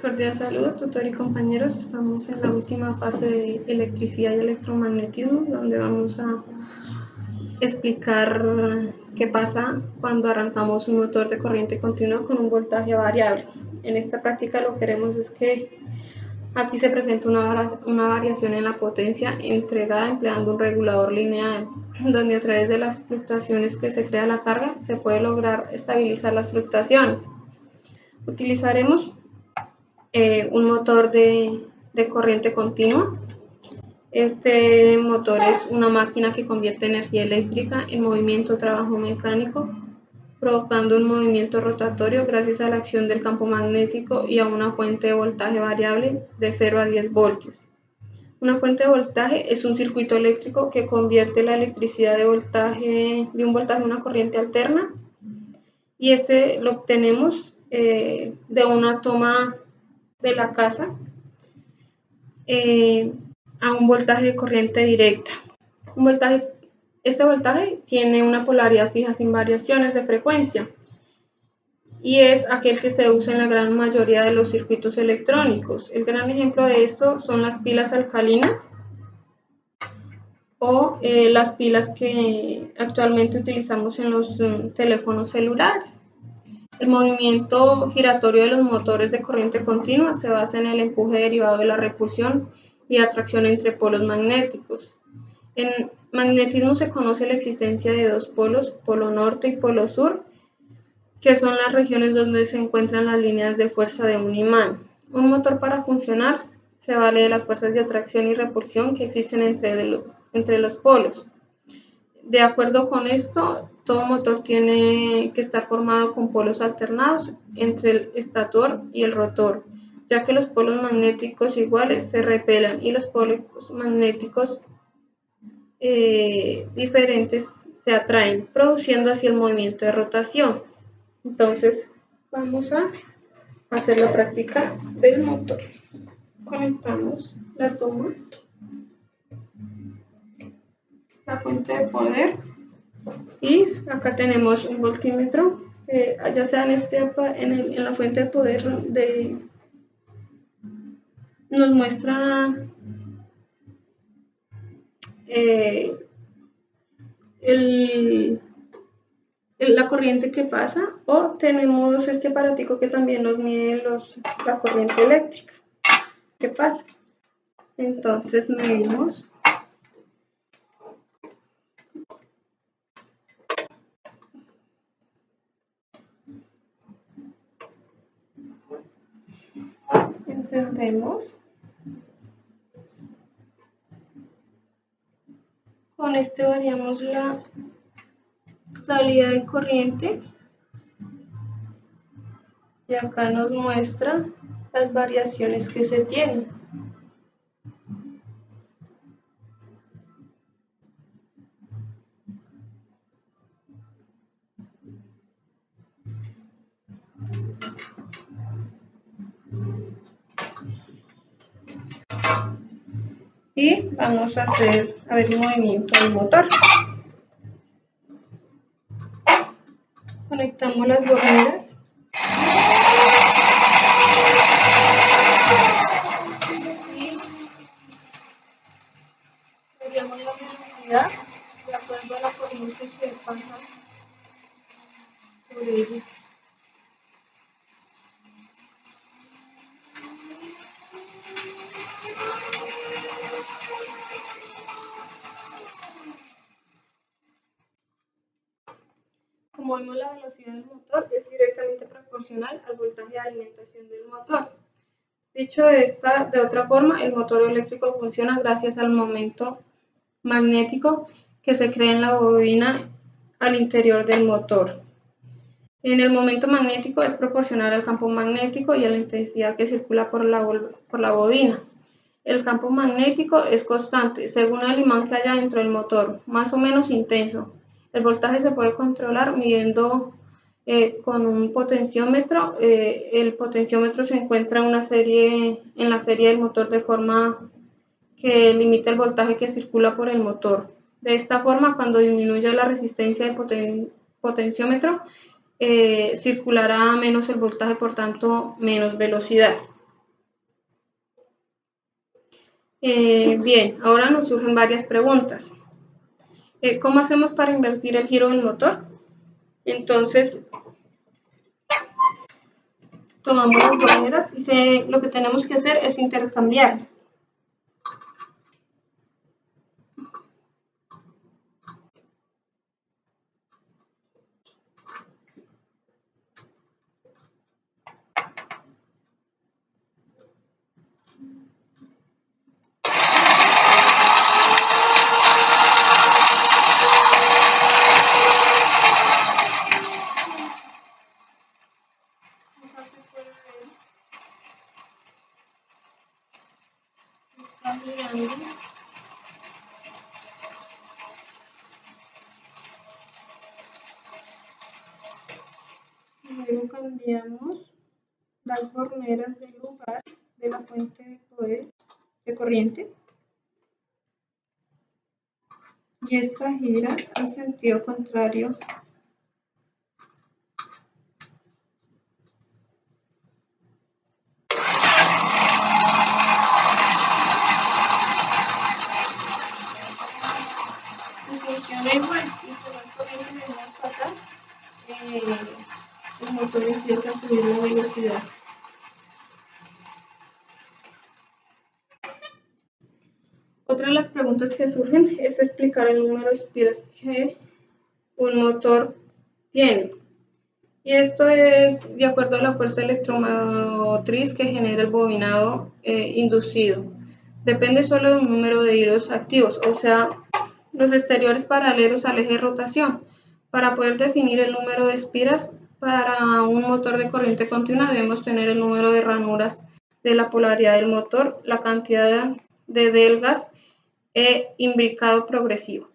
Cordial saludo, tutor y compañeros. Estamos en la última fase de electricidad y electromagnetismo, donde vamos a explicar qué pasa cuando arrancamos un motor de corriente continua con un voltaje variable. En esta práctica lo que queremos es que aquí se presenta una variación en la potencia entregada empleando un regulador lineal, donde a través de las fluctuaciones que se crea la carga se puede lograr estabilizar las fluctuaciones. Utilizaremos un motor de corriente continua. Este motor es una máquina que convierte energía eléctrica en movimiento o trabajo mecánico, provocando un movimiento rotatorio gracias a la acción del campo magnético y a una fuente de voltaje variable de 0 a 10 voltios. Una fuente de voltaje es un circuito eléctrico que convierte la electricidad de un voltaje a una corriente alterna, y este lo obtenemos de una toma de la casa a un voltaje de corriente directa. Este voltaje tiene una polaridad fija sin variaciones de frecuencia y es aquel que se usa en la gran mayoría de los circuitos electrónicos. El gran ejemplo de esto son las pilas alcalinas o las pilas que actualmente utilizamos en los teléfonos celulares. El movimiento giratorio de los motores de corriente continua se basa en el empuje derivado de la repulsión y atracción entre polos magnéticos. En magnetismo se conoce la existencia de dos polos, polo norte y polo sur, que son las regiones donde se encuentran las líneas de fuerza de un imán. Un motor, para funcionar, se vale de las fuerzas de atracción y repulsión que existen entre los polos. De acuerdo con esto, todo motor tiene que estar formado con polos alternados entre el estator y el rotor, ya que los polos magnéticos iguales se repelan y los polos magnéticos diferentes se atraen, produciendo así el movimiento de rotación. Entonces, vamos a hacer la práctica del motor. Conectamos la toma, la fuente de poder, y acá tenemos un voltímetro, ya sea en la fuente de poder nos muestra la corriente que pasa, o tenemos este aparatico que también nos mide la corriente eléctrica que pasa. Entonces medimos encendemos. Con este variamos la salida de corriente y acá nos muestra las variaciones que se tienen. Y vamos a ver el movimiento del motor. Conectamos las borneras. Y variamos la velocidad de acuerdo a la corriente que pasa por ella. Como vemos, la velocidad del motor es directamente proporcional al voltaje de alimentación del motor. Dicho de otra forma, el motor eléctrico funciona gracias al momento magnético que se crea en la bobina al interior del motor. En el momento magnético es proporcional al campo magnético y a la intensidad que circula por la bobina. El campo magnético es constante según el imán que haya dentro del motor, más o menos intenso. El voltaje se puede controlar midiendo con un potenciómetro. El potenciómetro se encuentra en la serie del motor, de forma que limita el voltaje que circula por el motor. De esta forma, cuando disminuya la resistencia del potenciómetro, circulará menos el voltaje, por tanto menos velocidad. Bien, ahora nos surgen varias preguntas. ¿Cómo hacemos para invertir el giro del motor? Entonces, tomamos las borneras y lo que tenemos que hacer es intercambiarlas. Está girando. Luego cambiamos las borneras del lugar de la fuente de poder de corriente y esta gira en sentido contrario. Y funciona igual, y si más corriente debemos pasar, el motor empieza a subir la velocidad. Otra de las preguntas que surgen es explicar el número de espiras que un motor tiene. Y esto es de acuerdo a la fuerza electromotriz que genera el bobinado inducido. Depende solo de un número de hilos activos, o sea, los exteriores paralelos al eje de rotación. Para poder definir el número de espiras para un motor de corriente continua debemos tener el número de ranuras de la polaridad del motor, la cantidad de delgas e imbricado progresivo.